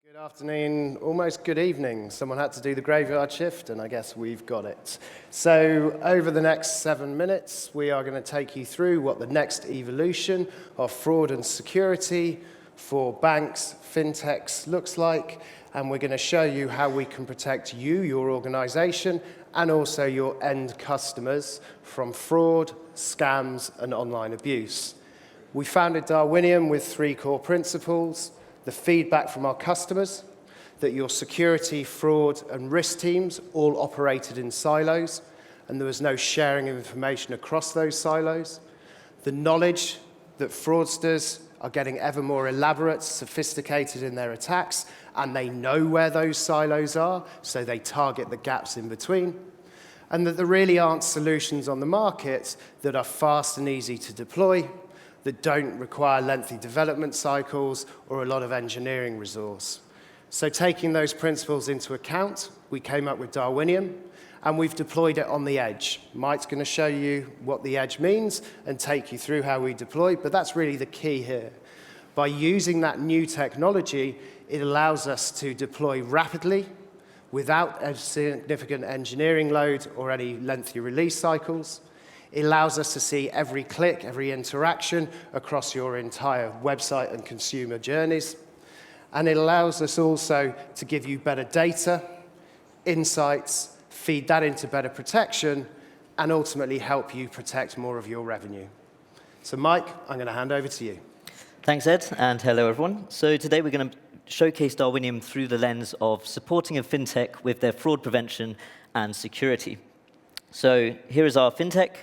Good afternoon, almost good evening. Someone had to do the graveyard shift, and I guess we've got it. So over the next 7 minutes, we are going to take you through what the next evolution of fraud and security for banks, fintechs looks like, and we're going to show you how we can protect you, your organization, and also your end customers from fraud, scams, and online abuse. We founded Darwinium with 3 core principles: the feedback from our customers, that your security, fraud, and risk teams all operated in silos, and there was no sharing of information across those silos, the knowledge that fraudsters are getting ever more elaborate, sophisticated in their attacks, and they know where those silos are, so they target the gaps in between, and that there really aren't solutions on the market that are fast and easy to deploy, that don't require lengthy development cycles or a lot of engineering resource. So taking those principles into account, we came up with Darwinium, and we've deployed it on the edge. Mike's going to show you what the edge means and take you through how we deploy, but that's really the key here. By using that new technology, it allows us to deploy rapidly without a significant engineering load or any lengthy release cycles. It allows us to see every click, every interaction across your entire website and consumer journeys. And it allows us also to give you better data, insights, feed that into better protection, and ultimately help you protect more of your revenue. So Mike, I'm going to hand over to you. Thanks, Ed, and hello, everyone. So today we're going to showcase Darwinium through the lens of supporting a fintech with their fraud prevention and security. So here is our fintech,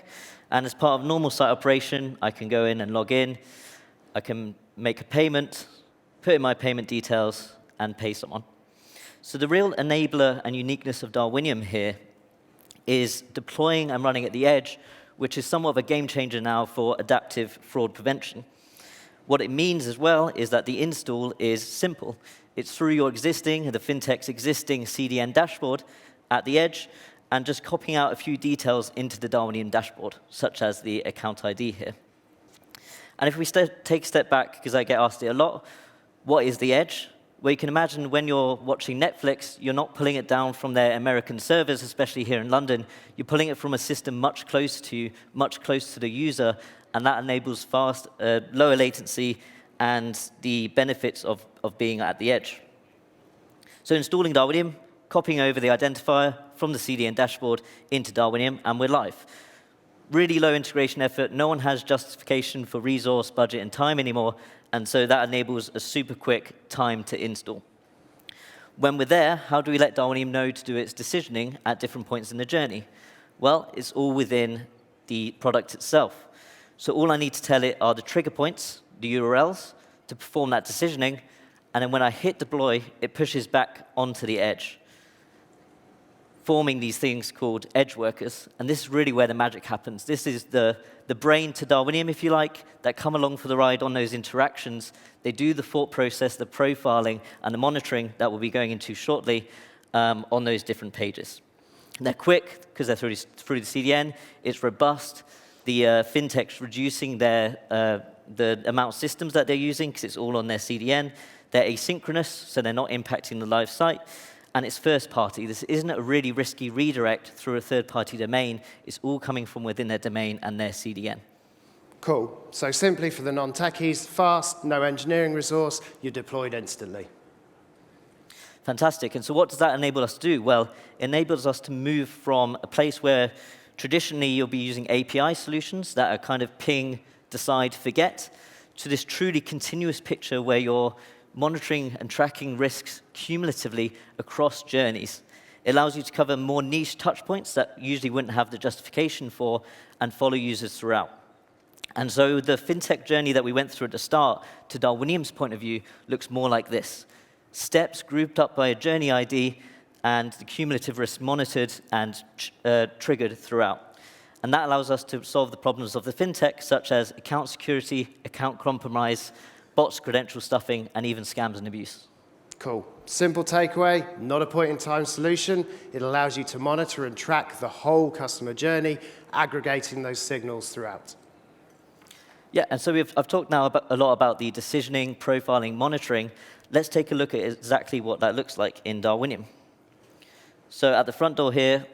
and as part of normal site operation, I can go in and log in. I can make a payment, put in my payment details, and pay someone. So the real enabler and uniqueness of Darwinium here is deploying and running at the edge, which is somewhat of a game changer now for adaptive fraud prevention. What it means as well is that the install is simple. It's through your the fintech's existing CDN dashboard at the edge, and just copying out a few details into the Darwinium dashboard, such as the account ID here. And if we take a step back, because I get asked it a lot, what is the edge? Well, you can imagine when you're watching Netflix, you're not pulling it down from their American servers, especially here in London. You're pulling it from a system much closer to the user, and that enables fast, lower latency, and the benefits of being at the edge. So installing Darwinium, copying over the identifier from the CDN dashboard into Darwinium, and we're live. Really low integration effort. No one has justification for resource, budget, and time anymore, and so that enables a super quick time to install. When we're there, how do we let Darwinium know to do its decisioning at different points in the journey? Well, it's all within the product itself. So all I need to tell it are the trigger points, the URLs, to perform that decisioning, and then when I hit deploy, it pushes back onto the edge, forming these things called edge workers. And this is really where the magic happens. This is the brain to Darwinium, if you like, that come along for the ride on those interactions. They do the thought process, the profiling, and the monitoring that we'll be going into shortly on those different pages. And they're quick, because they're through the CDN. It's robust. The fintech's reducing the amount of systems that they're using, because it's all on their CDN. They're asynchronous, so they're not impacting the live site. And it's first party. This isn't a really risky redirect through a third-party domain. It's all coming from within their domain and their CDN. Cool. So simply for the non-techies, fast, no engineering resource, you're deployed instantly. Fantastic. And so what does that enable us to do? Well, it enables us to move from a place where traditionally you'll be using API solutions that are kind of ping, decide, forget, to this truly continuous picture where you're monitoring and tracking risks cumulatively across journeys. It allows you to cover more niche touch points that usually wouldn't have the justification for and follow users throughout. And so the fintech journey that we went through at the start, to Darwinium's point of view, looks more like this. Steps grouped up by a journey ID and the cumulative risk monitored and triggered throughout. And that allows us to solve the problems of the fintech, such as account security, account compromise, bots, credential stuffing, and even scams and abuse. Cool. Simple takeaway, not a point-in-time solution. It allows you to monitor and track the whole customer journey, aggregating those signals throughout. Yeah, and so I've talked now a lot about the decisioning, profiling, monitoring. let's take a look at exactly what that looks like in Darwinium. So at the front door here,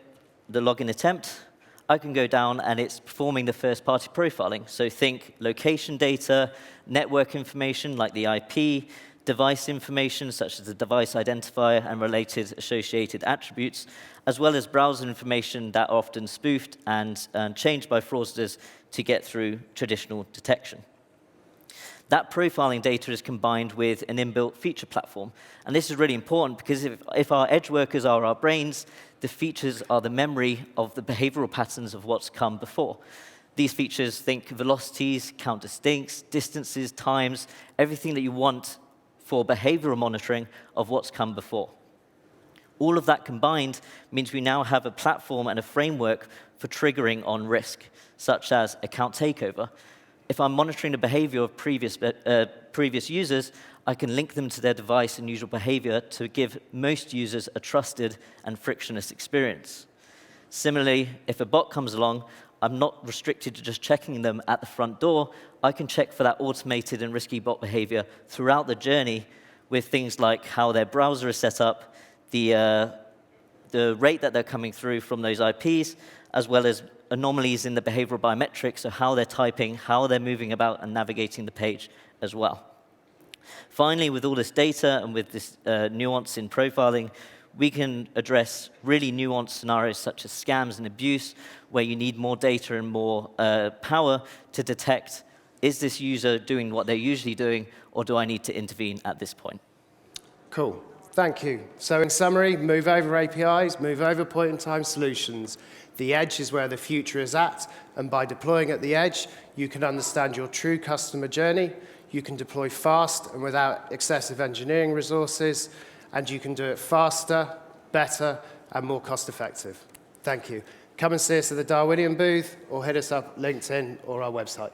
the login attempt, I can go down and it's performing the first-party profiling. So think location data, network information like the IP, device information such as the device identifier and related associated attributes, as well as browser information that are often spoofed and changed by fraudsters to get through traditional detection. That profiling data is combined with an inbuilt feature platform. And this is really important because if our edge workers are our brains, the features are the memory of the behavioral patterns of what's come before. These features, think velocities, count distincts, distances, times, everything that you want for behavioral monitoring of what's come before. All of that combined means we now have a platform and a framework for triggering on risk, such as account takeover. If I'm monitoring the behavior of previous users, I can link them to their device and usual behavior to give most users a trusted and frictionless experience. Similarly, if a bot comes along, I'm not restricted to just checking them at the front door. I can check for that automated and risky bot behavior throughout the journey with things like how their browser is set up, the rate that they're coming through from those IPs, as well as anomalies in the behavioral biometrics, so how they're typing, how they're moving about and navigating the page as well. Finally, with all this data and with this nuance in profiling, we can address really nuanced scenarios such as scams and abuse, where you need more data and more power to detect, is this user doing what they're usually doing, or do I need to intervene at this point? Cool. Thank you. So in summary, move over APIs, move over point-in-time solutions. The edge is where the future is at, and by deploying at the edge, you can understand your true customer journey, you can deploy fast and without excessive engineering resources, and you can do it faster, better, and more cost-effective. Thank you. Come and see us at the Darwinium booth, or hit us up LinkedIn or our website.